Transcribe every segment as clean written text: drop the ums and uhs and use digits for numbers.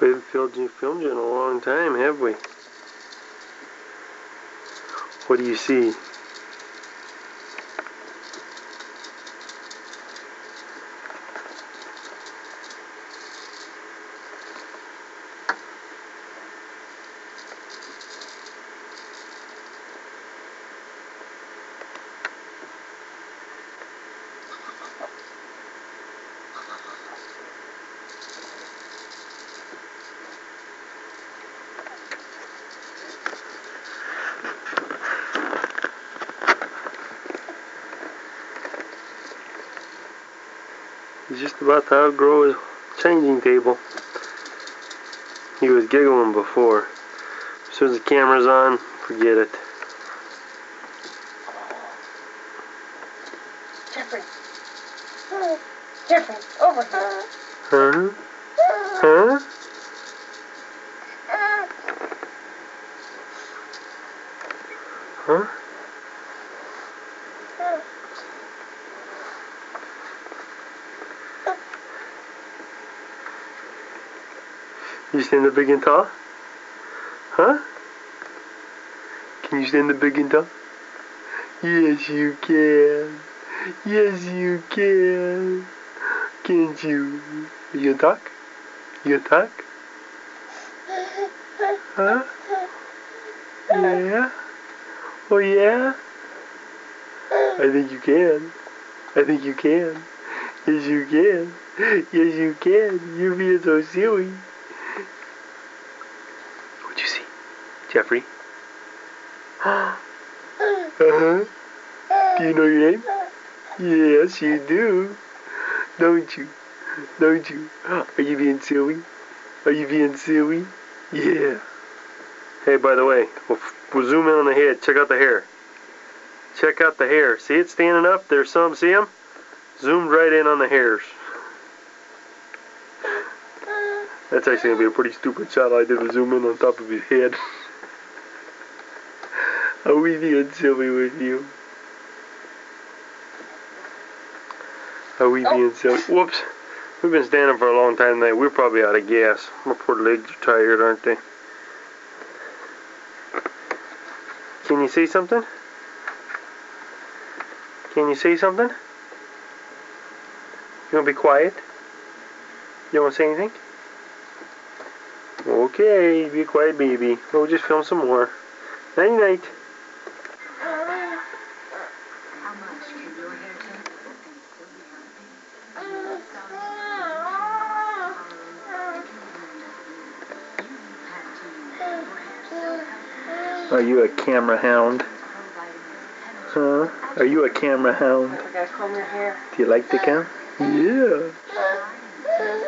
We haven't filmed you in a long time, have we? What do you see? He's just about to outgrow his changing table. He was giggling before. As soon as the camera's on, forget it. Jeffrey. Jeffrey, over here. Huh? Huh? Huh? You stand up big and tall? Huh? Can you stand up big and tall? Yes, you can. Yes, you can. Can't you? Are you gonna talk? You gonna talk? Huh? Yeah? Oh, yeah? I think you can. I think you can. Yes, you can. Yes, you can. You're being so silly. What'd you see? Jeffrey? Uh-huh. Do you know your name? Yes, you do. Don't you? Don't you? Are you being silly? Are you being silly? Yeah. Hey, by the way, we'll zoom in on the head. Check out the hair. Check out the hair. See it standing up? There's some. See them? Zoomed right in on the hairs. That's actually going to be a pretty stupid shot I did to zoom in on top of his head. Are we being silly with you? Are we being silly? Whoops. We've been standing for a long time tonight. We're probably out of gas. My poor legs are tired, aren't they? Can you say something? Can you say something? You want to be quiet? You don't want to say anything? Okay, be a quiet baby. We'll just film some more. Night night. How much can your hair take and still be healthy? Are you a camera hound? Huh? Are you a camera hound? I gotta comb your hair. Do you like the camera? Yeah.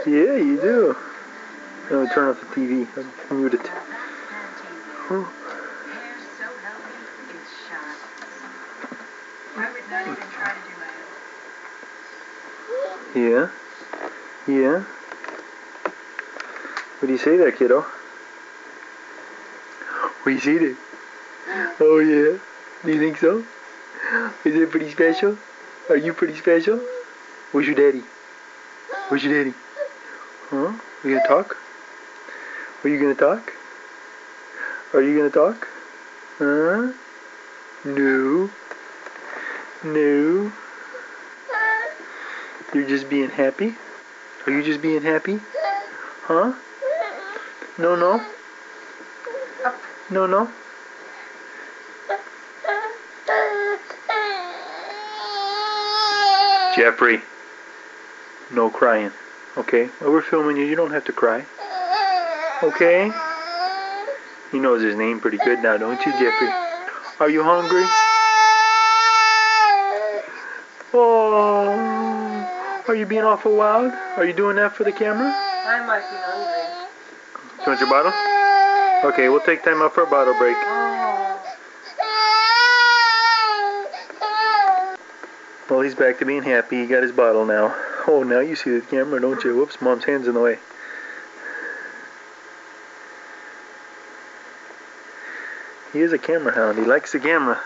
Yeah, you do. No, turn off the TV. I'll mute it. Oh. I would not even try to do my own. Yeah? Yeah? What do you say there, kiddo? What do you say there? Oh, yeah? Do you think so? Is it pretty special? Are you pretty special? Where's your daddy? Where's your daddy? Huh? Are you gonna talk? Are you gonna talk? Are you gonna talk? Huh? No. No. You're just being happy? Are you just being happy? Huh? No, no. No, no. Jeffrey. No crying. Okay? While we're filming you, you don't have to cry. Okay? He knows his name pretty good now, don't you, Jeffrey? Are you hungry? Oh, are you being awful wild? Are you doing that for the camera? I might be hungry. You want your bottle? Okay, we'll take time out for a bottle break. Well, he's back to being happy. He got his bottle now. Oh, now you see the camera, don't you? Whoops, Mom's hand's in the way. He is a camera hound. He likes the camera.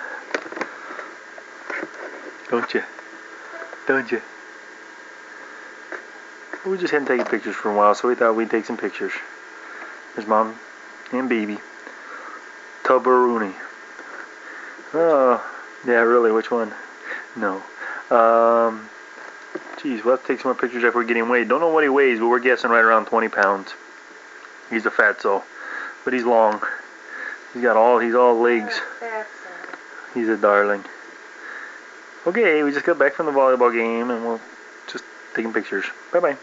Don't you? Don't you? We just hadn't taken pictures for a while, so we thought we'd take some pictures. There's mom and baby. Tubberoonie. Oh, yeah, really, which one? No. Geez, we'll have to take some more pictures after we get him weighed. Don't know what he weighs, but we're guessing right around 20 pounds. He's a fatso, but he's long. He's all legs. He's a darling. Okay, we just got back from the volleyball game, and we'll just taking pictures. Bye-bye.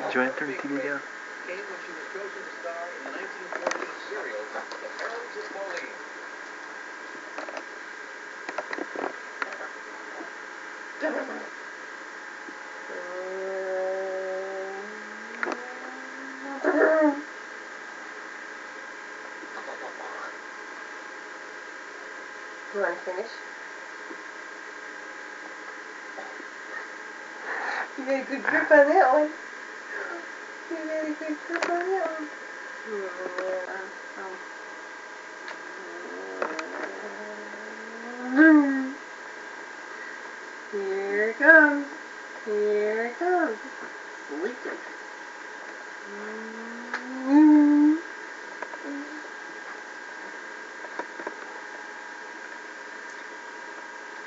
Did you turn the TV down? You want to finish? You made a good grip on that one. You made a good grip on that one. Here it comes. Here it comes. Leaking.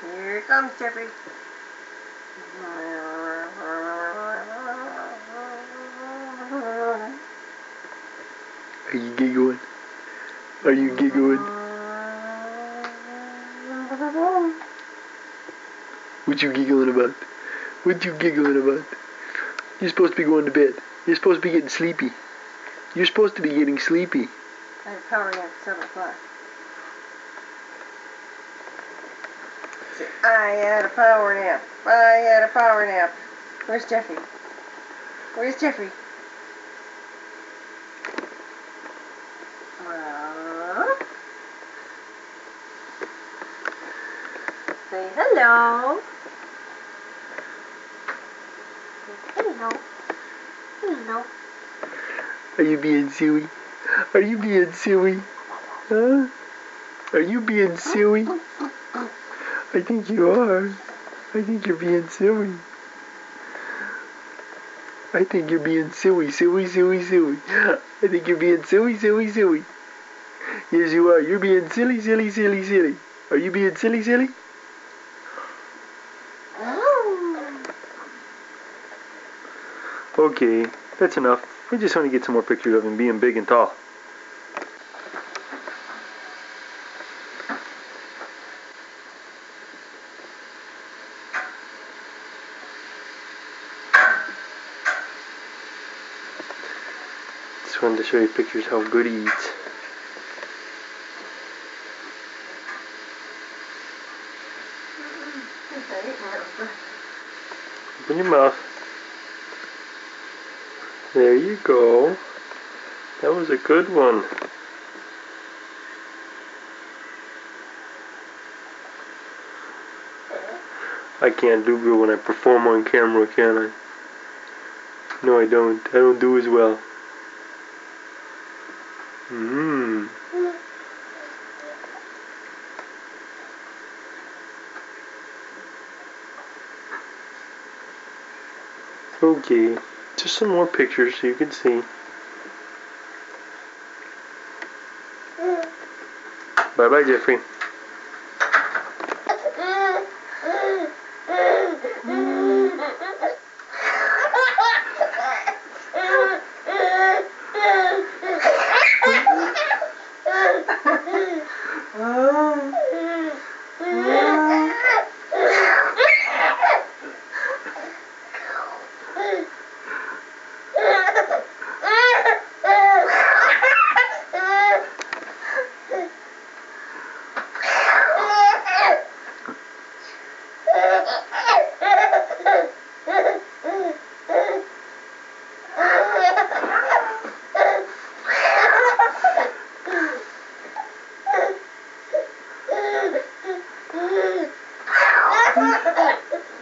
Here it comes, Jeffrey. Are you giggling? Are you giggling? What you giggling about? What you giggling about? You're supposed to be going to bed. You're supposed to be getting sleepy. You're supposed to be getting sleepy. I had power nap at 7 o'clock. I had a power nap. I had a power nap. Where's Jeffrey? Where's Jeffrey? Well, say hello. Hello. Hello. Are you being silly? Are you being silly? Huh? Are you being silly? I think you are. I think you're being silly. I think you're being silly, silly, silly, silly. I think you're being silly, silly, silly. Yes, you are. You're being silly, silly, silly, silly. Are you being silly, silly? Okay, that's enough. We just want to get some more pictures of him being big and tall. Just wanted to show you pictures how good he eats. Open your mouth. There you go. That was a good one. I can't do good when I perform on camera, can I? No, I don't. I don't do as well. Okay, just some more pictures so you can see. Bye-bye, Jeffrey.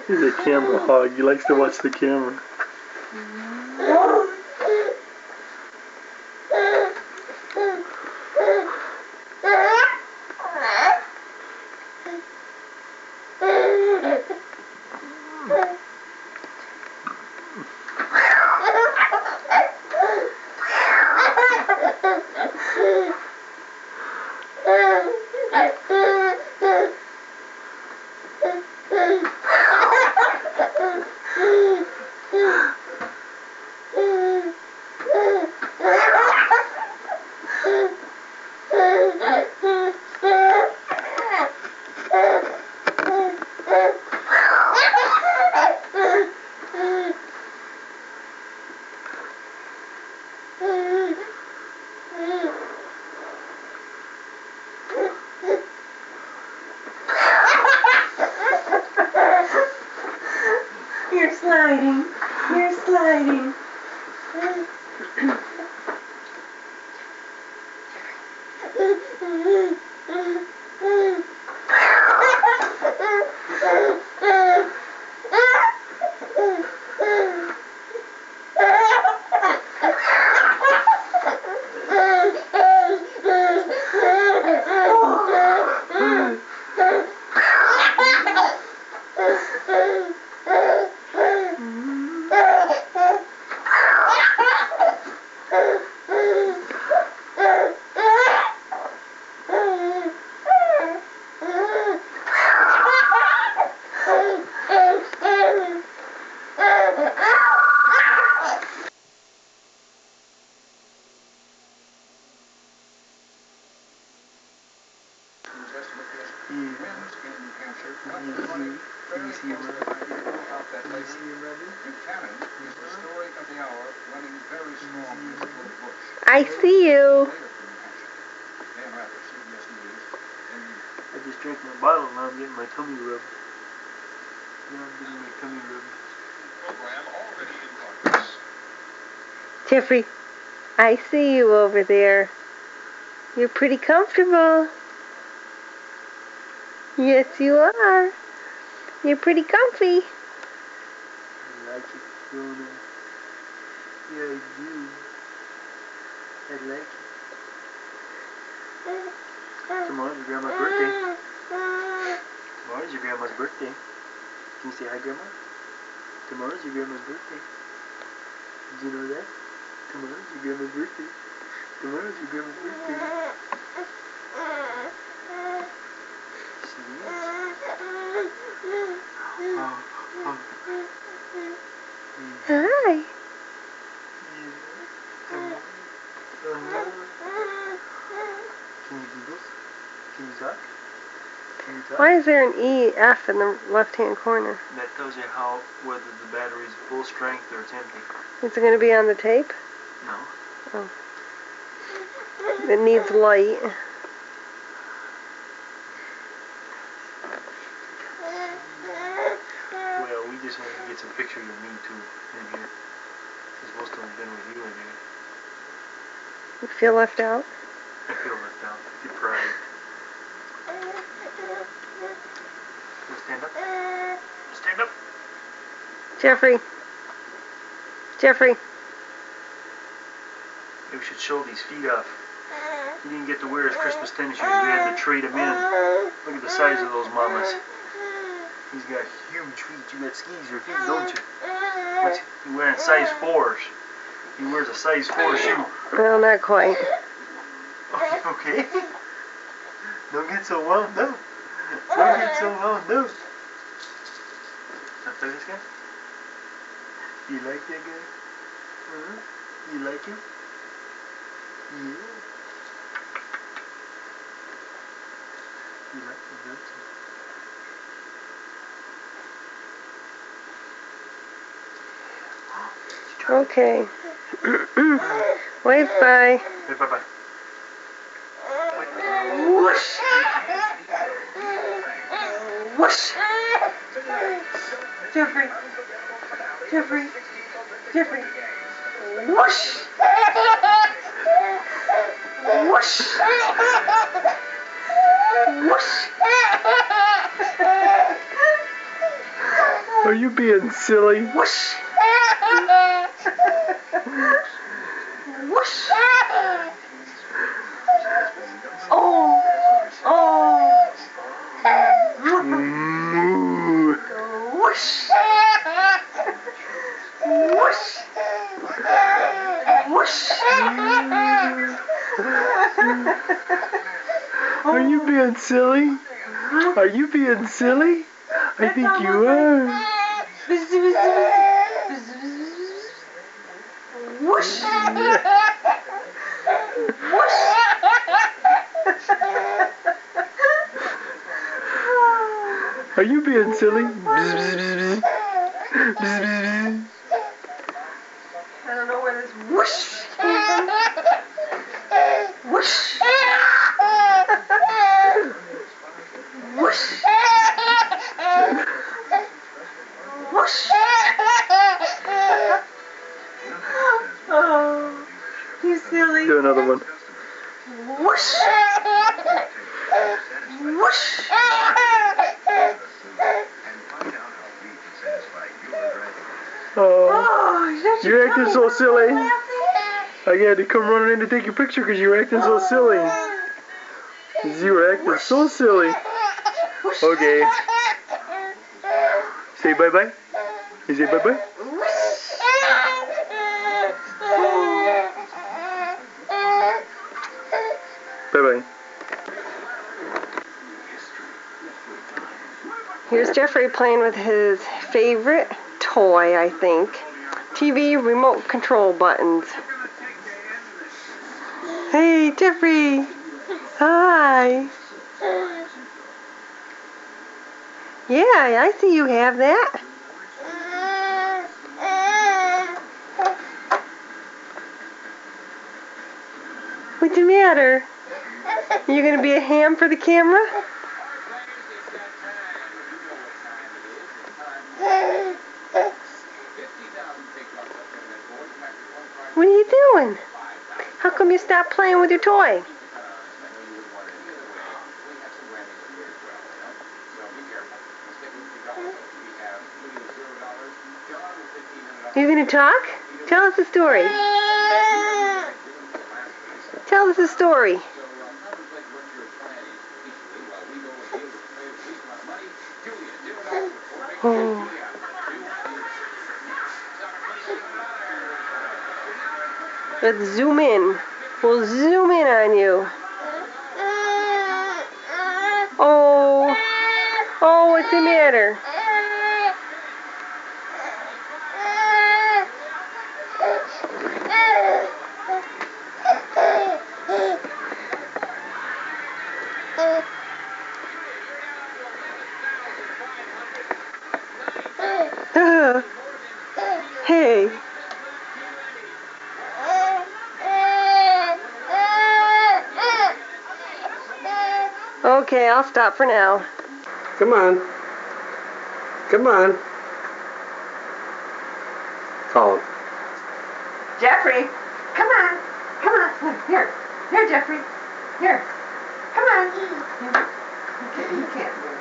He's a camera hog. He likes to watch the camera. Twins in New Hampshire cut the money very close to the idea about that later. Buchanan is the story of the hour, running very strong against George Bush. I see you. Later from New Hampshire. Dan Rather, CBS News. I just drank my bottle, now I'm getting my tummy rubbed. Now I'm getting my tummy rubbed. Program already in progress. Jeffrey, I see you over there. You're pretty comfortable. Yes, you are. You're pretty comfy. I like it, don't I? Yeah, I do. I like it. Tomorrow's your grandma's birthday. Tomorrow's your grandma's birthday. Can you say hi, Grandma? Tomorrow's your grandma's birthday. Did you know that? Tomorrow's your grandma's birthday. Tomorrow's your grandma's birthday. She is. Hi. Can you do this? Can you talk? Can you talk? Why is there an EF in the left-hand corner? That tells you how whether the battery's full strength or it's empty. Is it going to be on the tape? No. Oh. It needs light. Well, we just wanted to get some pictures of me too in here. It's supposed to have been with you in here. You feel left out? I feel left out. Deprived. Stand up. Stand up. Jeffrey. Jeffrey. Maybe we should show these feet off. He didn't get to wear his Christmas tennis shoes. We had to trade him in. Look at the size of those mamas. He's got huge feet. You got skis your feet, don't you? What's he wearing? Size 4s. He wears a size 4 shoe. Well, not quite. Okay. Don't get so wound up. Don't get so wound up. Now play this guy. You like that guy? Huh? You like him? Yeah. You like him, don't you? Okay. Wave bye. Hey, bye-bye. Whoosh. Whoosh. Jeffrey. Jeffrey. Jeffrey. Whoosh. Whoosh. Whoosh. Are you being silly? Whoosh. Whoosh. Oh. Oh. Moo. Whoosh. Whoosh. Whoosh. Are you being silly? Are you being silly? I think you are. Whoosh. Are you being silly? Bzz, bzz, bzz, bzz. Bzz, bzz, bzz. I don't know where this whoosh came from. Whoosh. Whoosh. Whoosh. Oh, you silly. Do another one. Whoosh. Whoosh. Oh, Oh, you're acting so silly. I had to come running in to take your picture because you were acting so silly. You were acting so silly. Okay. Say bye-bye. You say bye-bye? Bye-bye. Here's Jeffrey playing with his favorite toy, I think. TV remote control buttons. Hey, Jeffrey. Hi. Yeah, I see you have that. What's the matter? You gonna be a ham for the camera? What are you doing? How come you stopped playing with your toy? Are you gonna talk? Tell us a story. Tell us a story. Oh. Let's zoom in. We'll zoom in on you. Oh. Oh, what's the matter? Hey. Okay, I'll stop for now. Come on. Come on. Call him. Jeffrey, come on. Come on. Here. Here, Jeffrey. Here. Come on. You can't move.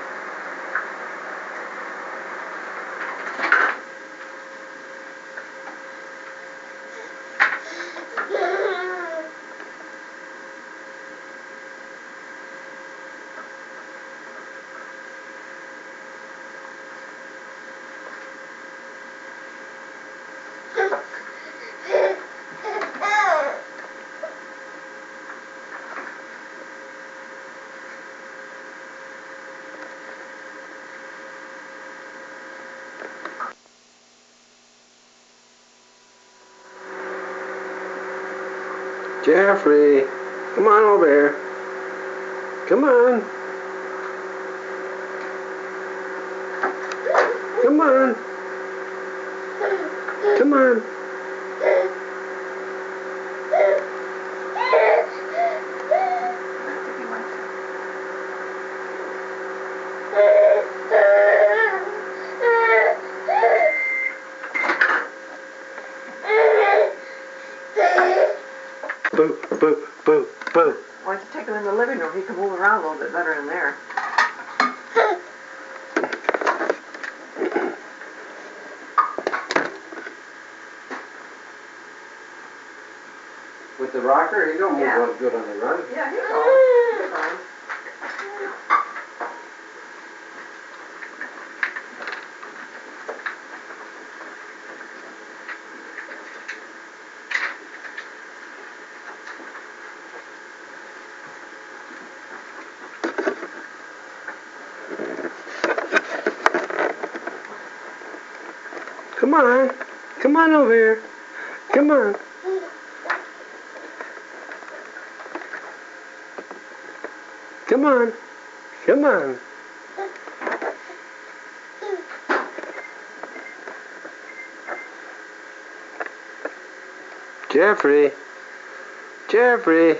Jeffrey, come on over here. Come on. Come on. Come on. Boo, boo, boo, boo. Why don't you take him in the living room? He can move around a little bit better in there. With the rocker, he don't move Yeah. good on the run. Yeah, he's all. He's fine. Come on. Come on over here. Come on. Come on. Come on. Jeffrey. Jeffrey.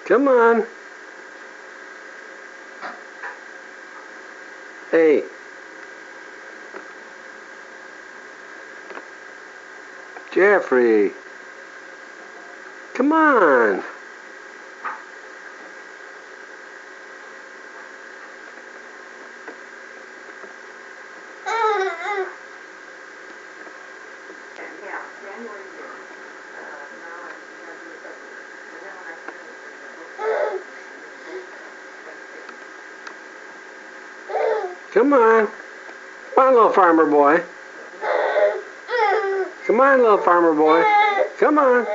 Come on. Hey. Jeffrey. Come on. Yeah, January here. Now I gotta do it February. And then when I finish it, Come on. Come on, little farmer boy. Come on, little farmer boy. Come on.